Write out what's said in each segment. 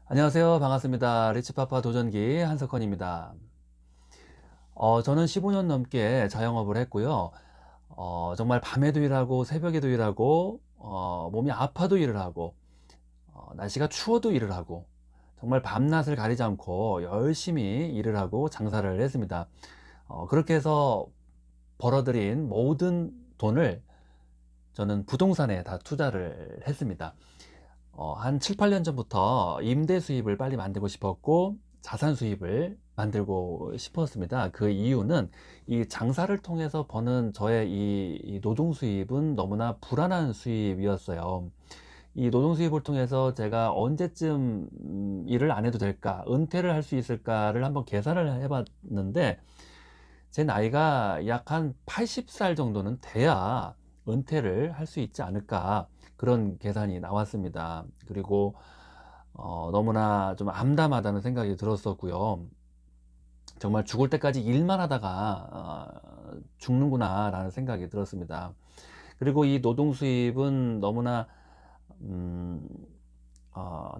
안녕하세요. 반갑습니다. 리치파파 도전기 한석헌입니다. 저는 15년 넘게 자영업을 했고요. 정말 밤에도 일하고 새벽에도 일하고 몸이 아파도 일을 하고 날씨가 추워도 일을 하고 정말 밤낮을 가리지 않고 열심히 일을 하고 장사를 했습니다. 그렇게 해서 벌어들인 모든 돈을 저는 부동산에 다 투자를 했습니다. 한 7, 8년 전부터 임대 수입을 빨리 만들고 싶었고 자산 수입을 만들고 싶었습니다. 그 이유는 이 장사를 통해서 버는 저의 이 노동 수입은 너무나 불안한 수입이었어요. 이 노동 수입을 통해서 제가 언제쯤 일을 안 해도 될까, 은퇴를 할 수 있을까를 한번 계산을 해봤는데 제 나이가 약 한 80살 정도는 돼야 은퇴를 할 수 있지 않을까, 그런 계산이 나왔습니다. 그리고 너무나 좀 암담하다는 생각이 들었었고요. 정말 죽을 때까지 일만 하다가 죽는구나 라는 생각이 들었습니다. 그리고 이 노동 수입은 너무나 음,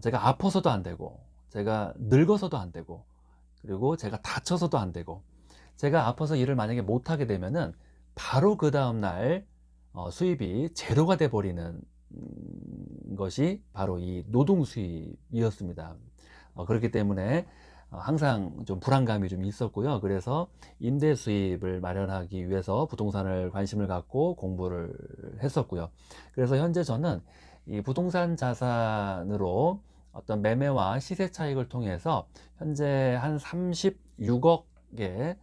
제가 아파서도 안 되고, 제가 늙어서도 안 되고, 그리고 제가 다쳐서도 안 되고, 제가 아파서 일을 만약에 못하게 되면은 바로 그 다음날 수입이 제로가 돼 버리는 것이 바로 이 노동 수입이었습니다. 그렇기 때문에 항상 좀 불안감이 좀 있었고요. 그래서 임대 수입을 마련하기 위해서 부동산을 관심을 갖고 공부를 했었고요. 그래서 현재 저는 이 부동산 자산으로 어떤 매매와 시세 차익을 통해서 현재 한 36억의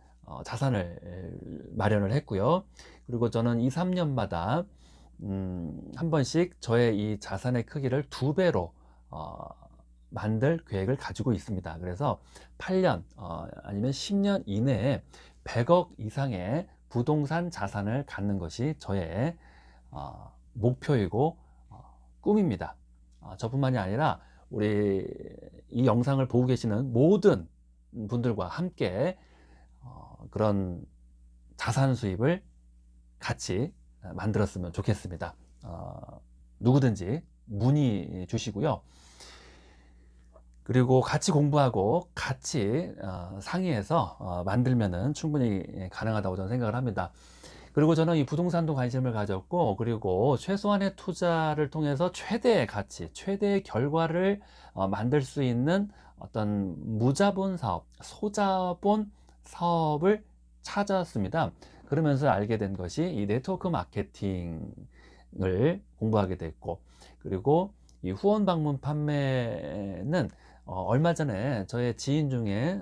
자산을 마련을 했고요. 그리고 저는 2, 3년마다 한 번씩 저의 이 자산의 크기를 2배로 만들 계획을 가지고 있습니다. 그래서 8년 아니면 10년 이내에 100억 이상의 부동산 자산을 갖는 것이 저의 목표이고 꿈입니다. 저뿐만이 아니라 우리 이 영상을 보고 계시는 모든 분들과 함께 그런 자산 수입을 같이 만들었으면 좋겠습니다. 누구든지 문의 주시고요. 그리고 같이 공부하고 같이 상의해서 만들면은 충분히 가능하다고 저는 생각을 합니다. 그리고 저는 이 부동산도 관심을 가졌고, 그리고 최소한의 투자를 통해서 최대의 가치, 최대의 결과를 만들 수 있는 어떤 무자본 사업, 소자본 사업을 찾았습니다. 그러면서 알게 된 것이 이 네트워크 마케팅을 공부하게 됐고, 그리고 이 후원 방문 판매는 얼마 전에 저의 지인 중에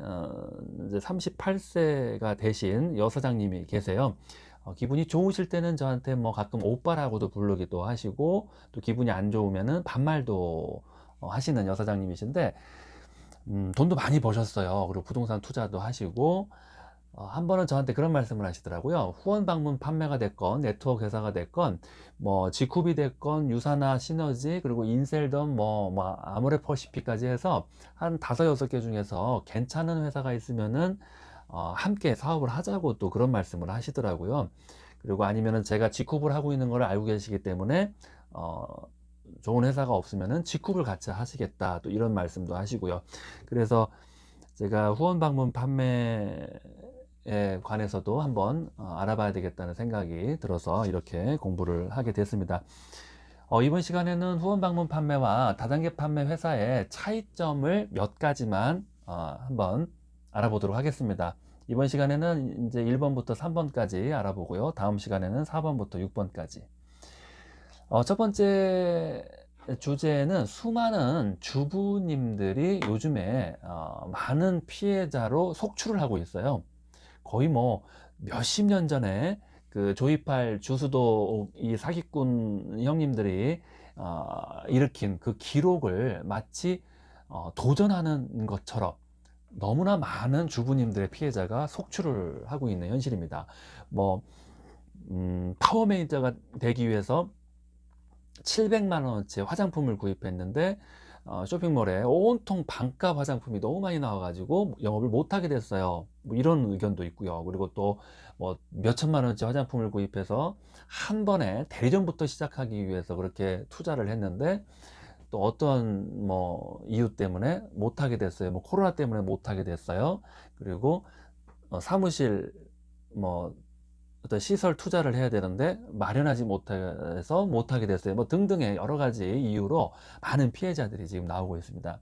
이제 38세가 되신 여사장님이 계세요. 기분이 좋으실 때는 저한테 뭐 가끔 오빠라고도 부르기도 하시고, 또 기분이 안 좋으면은 반말도 하시는 여사장님이신데 돈도 많이 버셨어요. 그리고 부동산 투자도 하시고, 한 번은 저한테 그런 말씀을 하시더라고요. 후원 방문 판매가 됐건 네트워크 회사가 됐건 뭐 지쿠비 됐건 유사나 시너지 그리고 인셀덤 뭐 아모레퍼시피까지 해서 한 5-6개 중에서 괜찮은 회사가 있으면은 함께 사업을 하자고 또 그런 말씀을 하시더라고요. 그리고 아니면은 제가 지쿠브를 하고 있는 걸 알고 계시기 때문에 좋은 회사가 없으면은 지쿠브를 같이 하시겠다 또 이런 말씀도 하시고요. 그래서 제가 후원 방문 판매에 관해서도 한번 알아봐야 되겠다는 생각이 들어서 이렇게 공부를 하게 됐습니다. 이번 시간에는 후원 방문 판매와 다단계 판매 회사의 차이점을 몇 가지만 한번 알아보도록 하겠습니다. 이번 시간에는 이제 1번부터 3번까지 알아보고요. 다음 시간에는 4번부터 6번까지. 첫 번째 주제는 수많은 주부님들이 요즘에 많은 피해자로 속출을 하고 있어요. 거의 뭐 몇십 년 전에 그 조이팔 주수도 이 사기꾼 형님들이 일으킨 그 기록을 마치 도전하는 것처럼 너무나 많은 주부님들의 피해자가 속출을 하고 있는 현실입니다. 뭐 파워 매니저가 되기 위해서 700만 원어치 화장품을 구입했는데 쇼핑몰에 온통 반값 화장품이 너무 많이 나와가지고 영업을 못하게 됐어요. 뭐 이런 의견도 있고요. 그리고 또 뭐 몇천만 원어치 화장품을 구입해서 한 번에 대리점부터 시작하기 위해서 그렇게 투자를 했는데 또 어떤 뭐 이유 때문에 못하게 됐어요. 뭐 코로나 때문에 못하게 됐어요. 그리고 사무실 뭐 어떤 시설 투자를 해야 되는데 마련하지 못해서 못하게 됐어요. 뭐 등등의 여러 가지 이유로 많은 피해자들이 지금 나오고 있습니다.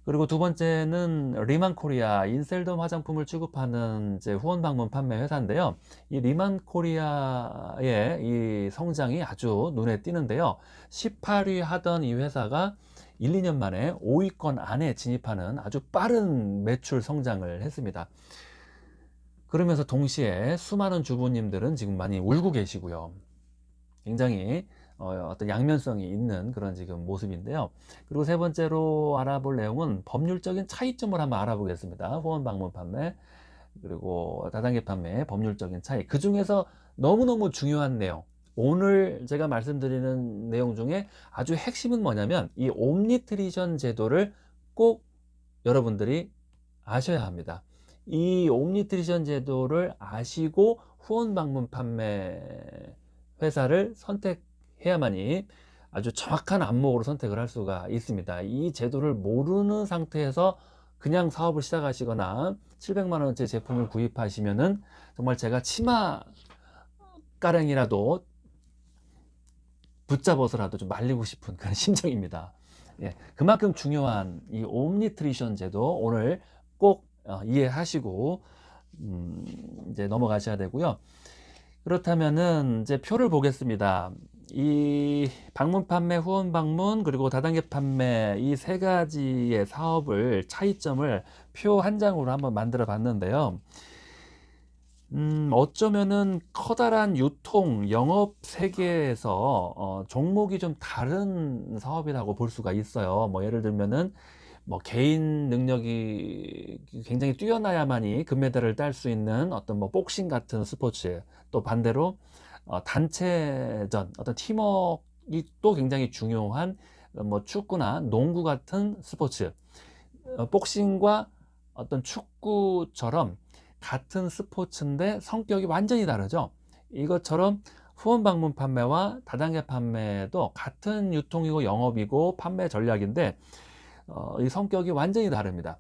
그리고 두 번째는 리만코리아 인셀덤 화장품을 취급하는 이제 후원 방문 판매 회사인데요. 이 리만코리아의 이 성장이 아주 눈에 띄는데요. 18위 하던 이 회사가 1, 2년 만에 5위권 안에 진입하는 아주 빠른 매출 성장을 했습니다. 그러면서 동시에 수많은 주부님들은 지금 많이 울고 계시고요. 굉장히 어떤 양면성이 있는 그런 지금 모습인데요. 그리고 세 번째로 알아볼 내용은 법률적인 차이점을 한번 알아보겠습니다. 후원 방문 판매 그리고 다단계 판매 법률적인 차이, 그 중에서 너무너무 중요한 내용, 오늘 제가 말씀드리는 내용 중에 아주 핵심은 뭐냐면 이 옴니트리션 제도를 꼭 여러분들이 아셔야 합니다. 이 옴니트리션 제도를 아시고 후원 방문 판매 회사를 선택해야만이 아주 정확한 안목으로 선택을 할 수가 있습니다. 이 제도를 모르는 상태에서 그냥 사업을 시작하시거나 700만 원짜리 제품을 구입하시면은 정말 제가 치마 가랭이라도 붙잡아서라도 좀 말리고 싶은 그런 심정입니다. 예, 그만큼 중요한 이 옴니트리션 제도 오늘 꼭 이해하시고 이제 넘어가셔야 되고요. 그렇다면은 이제 표를 보겠습니다. 이 방문 판매, 후원 방문, 그리고 다단계 판매 이 세 가지의 사업을 차이점을 표 한 장으로 한번 만들어 봤는데요. 어쩌면은 커다란 유통, 영업 세계에서 종목이 좀 다른 사업이라고 볼 수가 있어요. 뭐 예를 들면은 뭐 개인 능력이 굉장히 뛰어나야만이 금메달을 딸 수 있는 어떤 뭐 복싱 같은 스포츠, 또 반대로 단체전, 어떤 팀워크가 또 굉장히 중요한 뭐 축구나 농구 같은 스포츠, 복싱과 어떤 축구처럼 같은 스포츠인데 성격이 완전히 다르죠. 이것처럼 후원 방문 판매와 다단계 판매도 같은 유통이고 영업이고 판매 전략인데 이 성격이 완전히 다릅니다.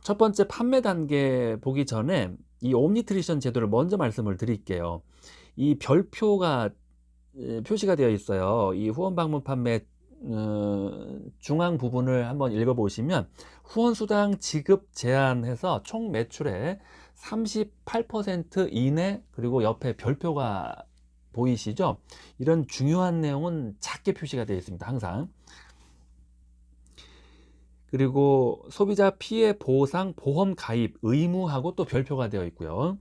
첫 번째 판매 단계 보기 전에 이 옴니트리션 제도를 먼저 말씀을 드릴게요. 이 별표가 표시가 되어 있어요. 이 후원 방문 판매 중앙 부분을 한번 읽어 보시면 후원 수당 지급 제한해서 총 매출의 38% 이내, 그리고 옆에 별표가 보이시죠? 이런 중요한 내용은 작게 표시가 되어 있습니다. 항상. 그리고 소비자 피해 보상 보험 가입 의무하고 또 별표가 되어 있고요.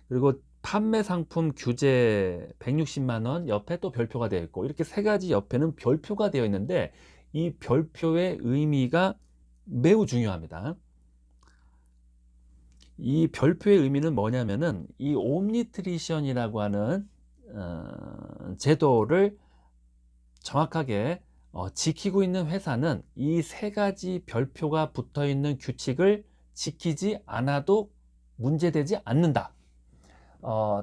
그리고 판매 상품 규제 160만 원 옆에 또 별표가 되어 있고, 이렇게 세 가지 옆에는 별표가 되어 있는데 이 별표의 의미가 매우 중요합니다. 이 별표의 의미는 뭐냐면은 이 옴니트리션이라고 하는 제도를 정확하게 지키고 있는 회사는 이 세 가지 별표가 붙어 있는 규칙을 지키지 않아도 문제되지 않는다.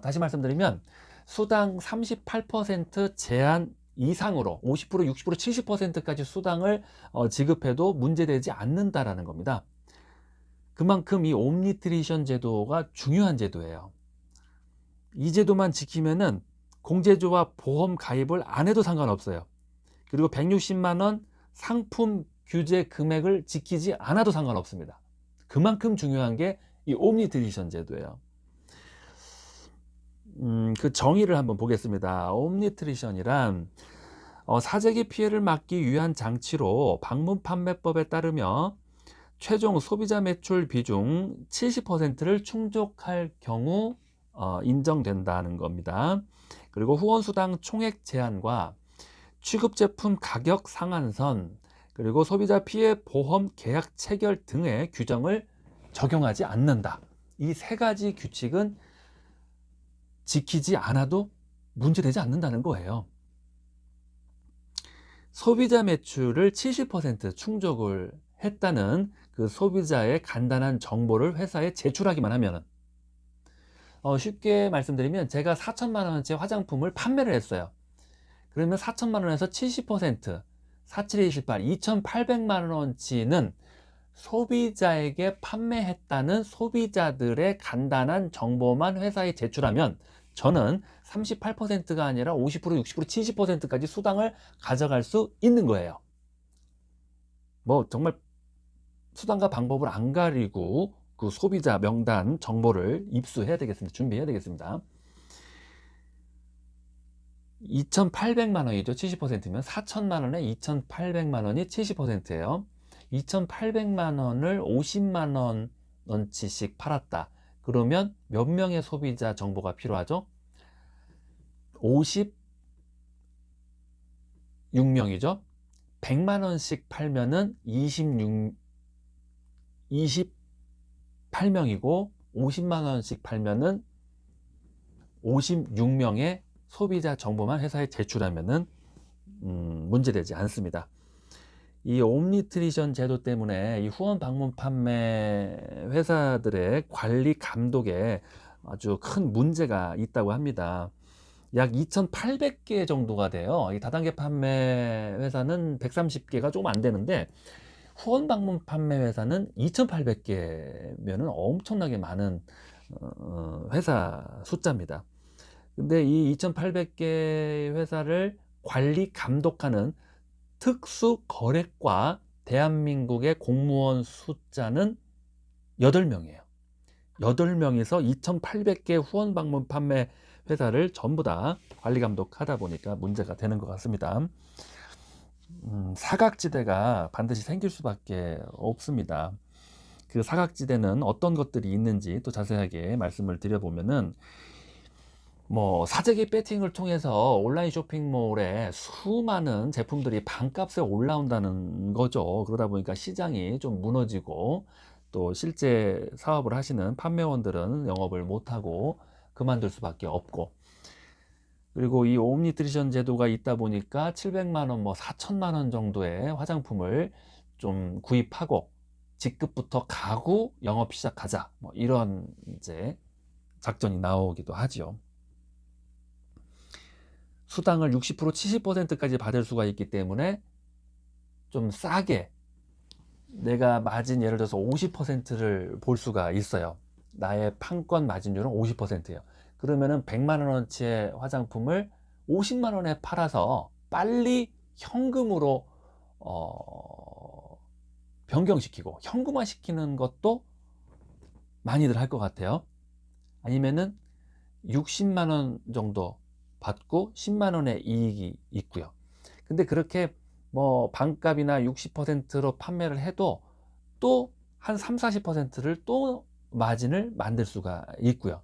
다시 말씀드리면 수당 38% 제한 이상으로 50%, 60%, 70%까지 수당을 지급해도 문제되지 않는다라는 겁니다. 그만큼 이 옴니트리션 제도가 중요한 제도예요. 이 제도만 지키면은 공제조와 보험 가입을 안 해도 상관없어요. 그리고 160만 원 상품 규제 금액을 지키지 않아도 상관없습니다. 그만큼 중요한 게 이 옴니트리션 제도예요. 그 정의를 한번 보겠습니다. 옴니트리션이란 사재기 피해를 막기 위한 장치로 방문 판매법에 따르며 최종 소비자 매출 비중 70%를 충족할 경우 인정된다는 겁니다. 그리고 후원수당 총액 제한과 취급 제품 가격 상한선, 그리고 소비자 피해 보험 계약 체결 등의 규정을 적용하지 않는다. 이 세 가지 규칙은 지키지 않아도 문제되지 않는다는 거예요. 소비자 매출을 70% 충족을 했다는 그 소비자의 간단한 정보를 회사에 제출하기만 하면은, 쉽게 말씀드리면 제가 4천만 원어치 화장품을 판매를 했어요. 그러면 4천만 원에서 70%, 4728, 2,800만 원어치는 소비자에게 판매했다는 소비자들의 간단한 정보만 회사에 제출하면 저는 38%가 아니라 50%, 60%, 70%까지 수당을 가져갈 수 있는 거예요. 뭐 정말 수단과 방법을 안 가리고 그 소비자 명단 정보를 입수해야 되겠습니다. 준비해야 되겠습니다. 2,800만 원이죠. 70%면 4천만 원에 2,800만 원이 70%예요. 2,800만 원을 50만 원어치씩 팔았다. 그러면 몇 명의 소비자 정보가 필요하죠? 56명이죠. 100만 원씩 팔면은 28명이고 50만 원씩 팔면은 56명의 소비자 정보만 회사에 제출하면은 문제되지 않습니다. 이 옴니트리션 제도 때문에 이 후원 방문 판매 회사들의 관리 감독에 아주 큰 문제가 있다고 합니다. 약 2,800개 정도가 돼요. 이 다단계 판매 회사는 130개가 조금 안 되는데 후원 방문 판매 회사는 2,800개면은 엄청나게 많은 회사 숫자입니다. 근데 이 2,800개 회사를 관리 감독하는 특수거래과 대한민국의 공무원 숫자는 8명이에요. 8명에서 2,800개 후원 방문 판매 회사를 전부 다 관리 감독하다 보니까 문제가 되는 것 같습니다. 사각지대가 반드시 생길 수밖에 없습니다. 그 사각지대는 어떤 것들이 있는지 또 자세하게 말씀을 드려보면은 뭐 사재기 배팅을 통해서 온라인 쇼핑몰에 수많은 제품들이 반값에 올라온다는 거죠. 그러다 보니까 시장이 좀 무너지고 또 실제 사업을 하시는 판매원들은 영업을 못하고 그만둘 수밖에 없고, 그리고 이 옴니트리션 제도가 있다 보니까 700만 원, 뭐 4천만 원 정도의 화장품을 좀 구입하고 직급부터 가구 영업 시작하자, 뭐 이런 이제 작전이 나오기도 하죠. 수당을 60%, 70%까지 받을 수가 있기 때문에 좀 싸게 내가 마진 예를 들어서 50%를 볼 수가 있어요. 나의 판권 마진율은 50%예요. 그러면은 100만 원어치의 화장품을 50만 원에 팔아서 빨리 현금으로 변경시키고 현금화 시키는 것도 많이들 할 것 같아요. 아니면은 60만 원 정도 받고 10만 원의 이익이 있고요. 근데 그렇게 뭐 반값이나 60%로 판매를 해도 또 한 3, 40%를 또 마진을 만들 수가 있고요.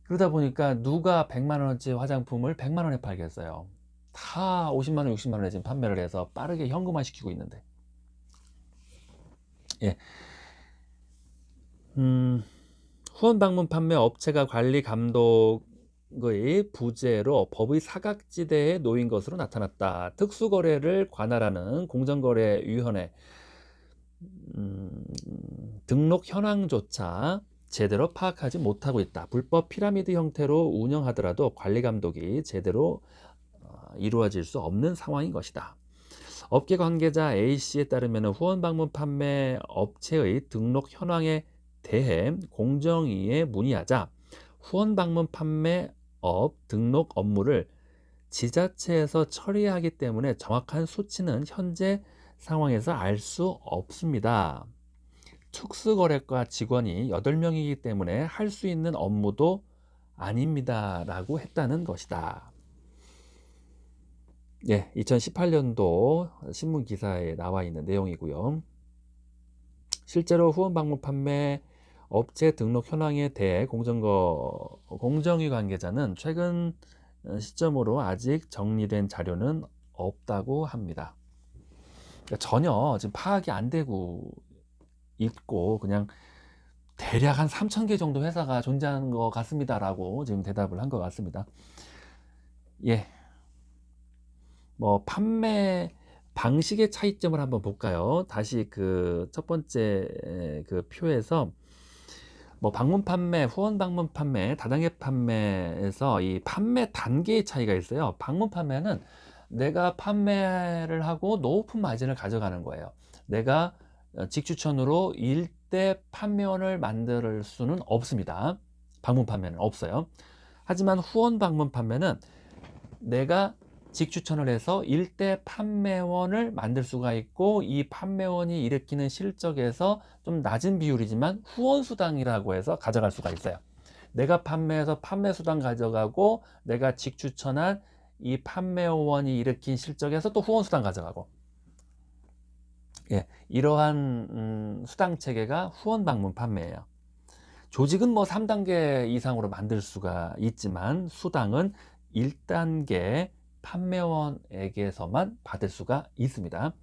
그러다 보니까 누가 100만 원어치 화장품을 100만 원에 팔겠어요. 다 50만 원, 60만 원에 지금 판매를 해서 빠르게 현금화 시키고 있는데. 예. 후원 방문 판매 업체가 관리 감독의 부재로 법의 사각지대에 놓인 것으로 나타났다. 특수거래를 관할하는 공정거래위원회 등록 현황조차 제대로 파악하지 못하고 있다. 불법 피라미드 형태로 운영하더라도 관리 감독이 제대로 이루어질 수 없는 상황인 것이다. 업계 관계자 A씨에 따르면 후원 방문 판매 업체의 등록 현황에 대해 공정위에 문의하자 후원 방문 판매업 등록 업무를 지자체에서 처리하기 때문에 정확한 수치는 현재 상황에서 알 수 없습니다. 특수거래과 직원이 8명이기 때문에 할 수 있는 업무도 아닙니다. 라고 했다는 것이다. 예, 2018년도 신문 기사에 나와 있는 내용이고요. 실제로 후원 방문 판매 업체 등록 현황에 대해 공정위 관계자는 최근 시점으로 아직 정리된 자료는 없다고 합니다. 그러니까 전혀 지금 파악이 안 되고 있고 그냥 대략 한 3,000개 정도 회사가 존재하는 것 같습니다 라고 지금 대답을 한 것 같습니다. 예, 뭐 판매 방식의 차이점을 한번 볼까요? 다시 그 첫 번째 그 표에서 뭐 방문 판매, 후원 방문 판매, 다단계 판매에서 이 판매 단계의 차이가 있어요. 방문 판매는 내가 판매를 하고 높은 마진을 가져가는 거예요. 내가 직추천으로 일대 판매원을 만들 수는 없습니다. 방문 판매는 없어요. 하지만 후원 방문 판매는 내가 직추천을 해서 일대 판매원을 만들 수가 있고, 이 판매원이 일으키는 실적에서 좀 낮은 비율이지만 후원수당이라고 해서 가져갈 수가 있어요. 내가 판매해서 판매수당 가져가고, 내가 직추천한 이 판매원이 일으킨 실적에서 또 후원수당 가져가고, 예, 이러한 수당 체계가 후원 방문 판매예요. 조직은 뭐 3단계 이상으로 만들 수가 있지만 수당은 1단계 판매원에게서만 받을 수가 있습니다.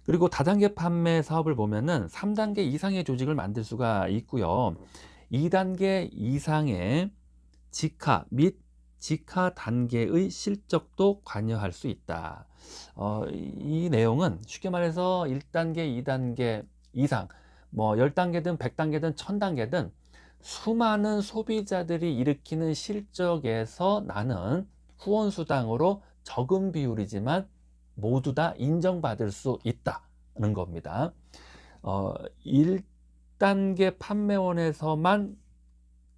그리고 다단계 판매 사업을 보면은 3단계 이상의 조직을 만들 수가 있고요. 2단계 이상의 직하 및 직하 단계의 실적도 관여할 수 있다. 이 내용은 쉽게 말해서 1단계, 2단계 이상, 뭐 10단계든 100단계든 1000단계든 수많은 소비자들이 일으키는 실적에서 나는 후원수당으로 적은 비율이지만 모두 다 인정받을 수 있다는 겁니다. 1단계 판매원에서만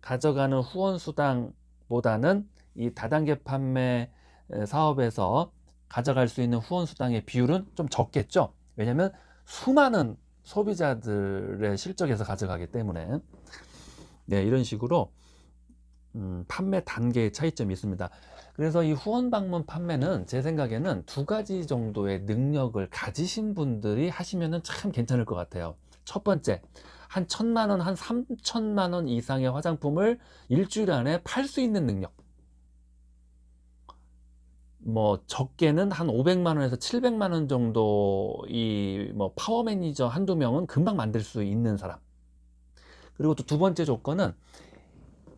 가져가는 후원수당보다는 이 다단계 판매 사업에서 가져갈 수 있는 후원수당의 비율은 좀 적겠죠. 왜냐하면 수많은 소비자들의 실적에서 가져가기 때문에. 네, 이런 식으로 판매 단계의 차이점이 있습니다. 그래서 이 후원 방문 판매는 제 생각에는 두 가지 정도의 능력을 가지신 분들이 하시면 참 괜찮을 것 같아요. 첫 번째, 한 1000만 원, 한 3000만 원 이상의 화장품을 일주일 안에 팔 수 있는 능력. 뭐 적게는 한 500만 원에서 700만 원 정도 이 뭐 파워 매니저 한두 명은 금방 만들 수 있는 사람. 그리고 또 두 번째 조건은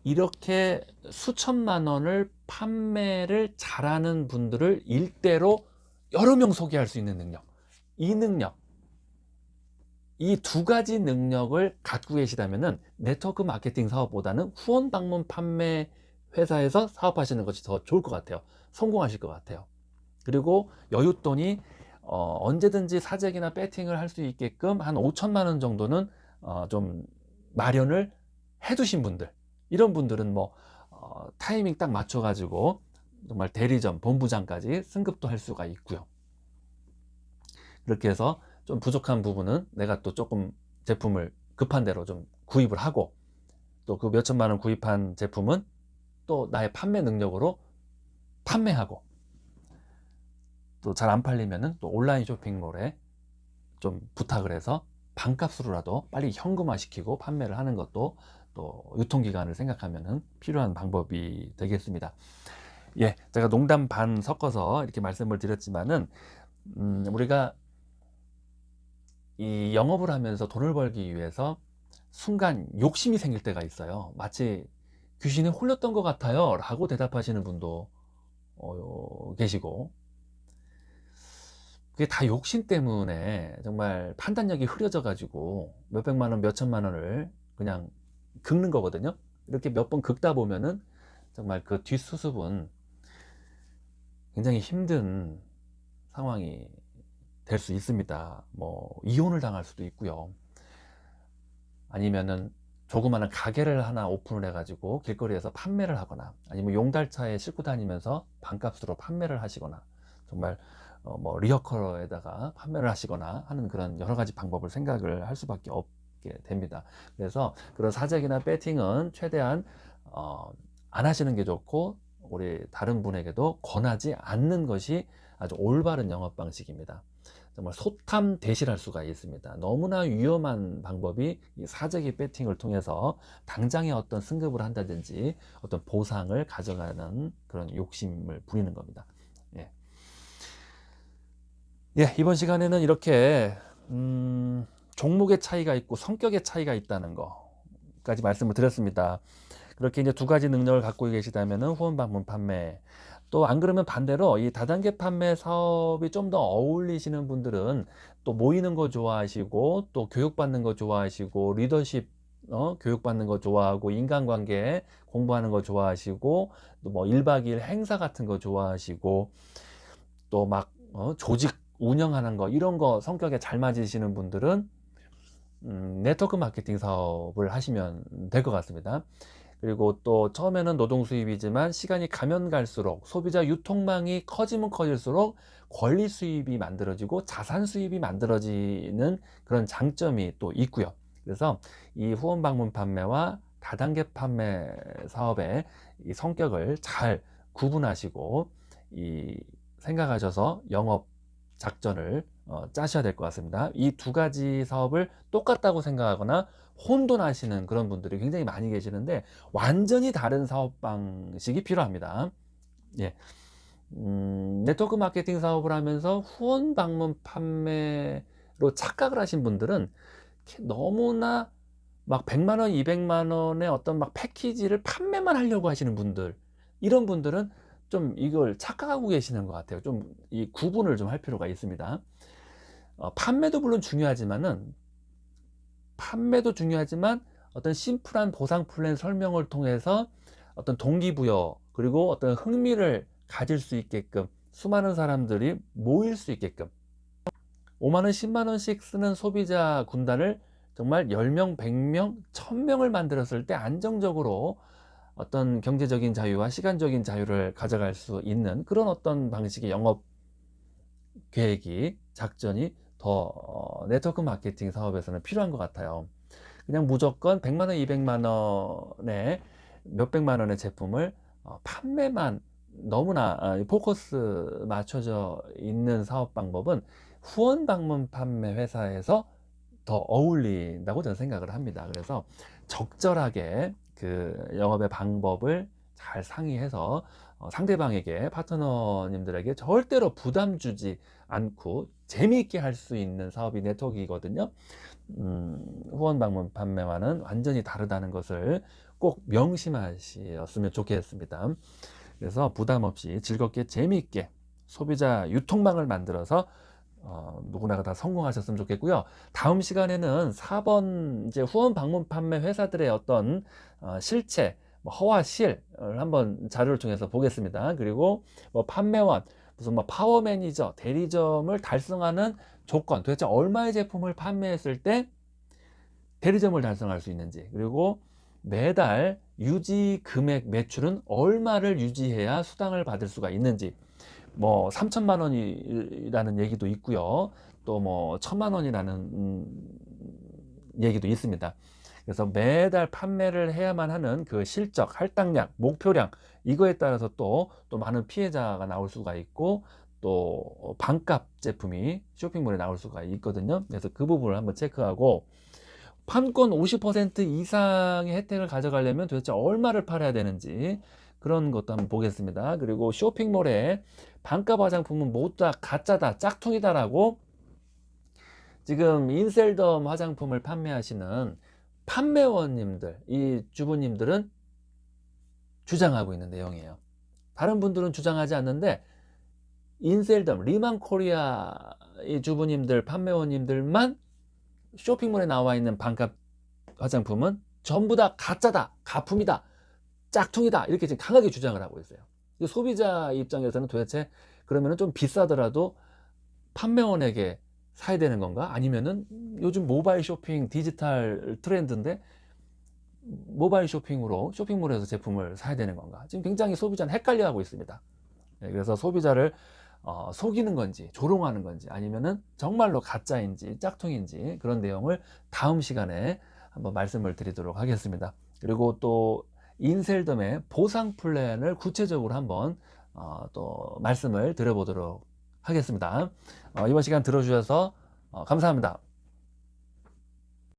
이렇게 수천만 원을 판매를 잘하는 분들을 일대로 여러 명 소개할 수 있는 능력. 이 능력, 이 두 가지 능력을 갖고 계시다면은 네트워크 마케팅 사업보다는 후원 방문 판매 회사에서 사업하시는 것이 더 좋을 것 같아요. 성공하실 것 같아요. 그리고 여윳돈이 언제든지 사재기나 배팅을 할 수 있게끔 한 5천만 원 정도는 좀 마련을 해두신 분들, 이런 분들은 뭐 타이밍 딱 맞춰 가지고 정말 대리점 본부장까지 승급도 할 수가 있고요. 그렇게 해서 좀 부족한 부분은 내가 또 조금 제품을 급한 대로 좀 구입을 하고, 또 그 몇천만 원 구입한 제품은 또 나의 판매 능력으로 판매하고, 또 잘 안 팔리면은 또 온라인 쇼핑몰에 좀 부탁을 해서 반값으로라도 빨리 현금화 시키고 판매를 하는 것도 또 유통기간을 생각하면은 필요한 방법이 되겠습니다. 예, 제가 농담 반 섞어서 이렇게 말씀을 드렸지만은 우리가 이 영업을 하면서 돈을 벌기 위해서 순간 욕심이 생길 때가 있어요. 마치 귀신에 홀렸던 것 같아요 라고 대답하시는 분도 계시고, 그게 다 욕심 때문에 정말 판단력이 흐려져 가지고 몇백만 원, 몇천만 원을 그냥 긁는 거거든요. 이렇게 몇 번 긁다 보면은 정말 그 뒷수습은 굉장히 힘든 상황이 될 수 있습니다. 뭐 이혼을 당할 수도 있고요. 아니면은 조그마한 가게를 하나 오픈을 해가지고 길거리에서 판매를 하거나, 아니면 용달차에 싣고 다니면서 반값으로 판매를 하시거나, 정말 뭐 리어커에다가 판매를 하시거나 하는 그런 여러 가지 방법을 생각을 할 수밖에 없게 됩니다. 그래서 그런 사재기나 배팅은 최대한 안 하시는 게 좋고, 우리 다른 분에게도 권하지 않는 것이 아주 올바른 영업 방식입니다. 정말 소탐 대실할 수가 있습니다. 너무나 위험한 방법이 이 사재기 배팅을 통해서 당장에 어떤 승급을 한다든지 어떤 보상을 가져가는 그런 욕심을 부리는 겁니다. 예. 예, 이번 시간에는 이렇게 종목의 차이가 있고 성격의 차이가 있다는 거까지 말씀을 드렸습니다. 그렇게 이제 두 가지 능력을 갖고 계시다면은 후원 방문 판매, 또 안 그러면 반대로 이 다단계 판매 사업이 좀 더 어울리시는 분들은 또 모이는 거 좋아하시고, 또 교육받는 거 좋아하시고, 리더십 교육받는 거 좋아하고 인간관계 공부하는 거 좋아하시고 또 뭐 1박 2일 행사 같은 거 좋아하시고 또 막 조직 운영하는 거 이런 거 성격에 잘 맞으시는 분들은 네트워크 마케팅 사업을 하시면 될 것 같습니다. 그리고 또 처음에는 노동 수입이지만 시간이 가면 갈수록 소비자 유통망이 커지면 커질수록 권리 수입이 만들어지고 자산 수입이 만들어지는 그런 장점이 또 있고요. 그래서 이 후원 방문 판매와 다단계 판매 사업의 이 성격을 잘 구분하시고 이 생각하셔서 영업 작전을 짜셔야 될 것 같습니다. 이 두 가지 사업을 똑같다고 생각하거나 혼돈하시는 그런 분들이 굉장히 많이 계시는데 완전히 다른 사업 방식이 필요합니다. 예. 네트워크 마케팅 사업을 하면서 후원 방문 판매로 착각을 하신 분들은 너무나 막 100만 원, 200만 원의 어떤 막 패키지를 판매만 하려고 하시는 분들, 이런 분들은 좀 이걸 착각하고 계시는 것 같아요. 좀 이 구분을 좀 할 필요가 있습니다. 판매도 물론 중요하지만 어떤 심플한 보상 플랜 설명을 통해서 어떤 동기부여 그리고 어떤 흥미를 가질 수 있게끔 수많은 사람들이 모일 수 있게끔 5만 원, 10만 원씩 쓰는 소비자 군단을 정말 10명, 100명, 1000명을 만들었을 때 안정적으로 어떤 경제적인 자유와 시간적인 자유를 가져갈 수 있는 그런 어떤 방식의 영업 계획이, 작전이 더 네트워크 마케팅 사업에서는 필요한 것 같아요. 그냥 무조건 100만 원, 200만 원에 몇백만 원의 제품을 판매만 너무나 포커스 맞춰져 있는 사업 방법은 후원 방문 판매 회사에서 더 어울린다고 저는 생각을 합니다. 그래서 적절하게 그 영업의 방법을 잘 상의해서 상대방에게, 파트너님들에게 절대로 부담 주지 않고 재미있게 할 수 있는 사업이 네트워크이거든요. 후원 방문 판매와는 완전히 다르다는 것을 꼭 명심하셨으면 좋겠습니다. 그래서 부담 없이 즐겁게 재미있게 소비자 유통망을 만들어서 누구나가 다 성공하셨으면 좋겠고요. 다음 시간에는 4번 이제 후원 방문 판매 회사들의 어떤 실체, 허와 실을 한번 자료를 통해서 보겠습니다. 그리고 뭐 판매원, 무슨 뭐 파워 매니저, 대리점을 달성하는 조건, 도대체 얼마의 제품을 판매했을 때 대리점을 달성할 수 있는지, 그리고 매달 유지 금액 매출은 얼마를 유지해야 수당을 받을 수가 있는지, 뭐 3천만 원이라는 얘기도 있고요. 또 뭐 1,000만 원이라는 얘기도 있습니다. 그래서 매달 판매를 해야만 하는 그 실적, 할당량, 목표량, 이거에 따라서 또 많은 피해자가 나올 수가 있고 또 반값 제품이 쇼핑몰에 나올 수가 있거든요. 그래서 그 부분을 한번 체크하고 판권 50% 이상의 혜택을 가져가려면 도대체 얼마를 팔아야 되는지 그런 것도 한번 보겠습니다. 그리고 쇼핑몰에 반값 화장품은 모두 다 가짜다, 짝퉁이다라고 지금 인셀덤 화장품을 판매하시는 판매원님들, 이 주부님들은 주장하고 있는 내용이에요. 다른 분들은 주장하지 않는데 인셀덤, 리만코리아 이 주부님들, 판매원님들만 쇼핑몰에 나와 있는 반값 화장품은 전부 다 가짜다, 가품이다, 짝퉁이다, 이렇게 지금 강하게 주장을 하고 있어요. 소비자 입장에서는 도대체 그러면은 좀 비싸더라도 판매원에게 사야 되는 건가? 아니면은 요즘 모바일 쇼핑 디지털 트렌드인데 모바일 쇼핑으로 쇼핑몰에서 제품을 사야 되는 건가? 지금 굉장히 소비자는 헷갈려 하고 있습니다. 그래서 소비자를 속이는 건지 조롱하는 건지 아니면은 정말로 가짜인지 짝퉁인지 그런 내용을 다음 시간에 한번 말씀을 드리도록 하겠습니다. 그리고 또 인셀덤의 보상 플랜을 구체적으로 한번 또 말씀을 드려보도록 하겠습니다. 이번 시간 들어주셔서 감사합니다.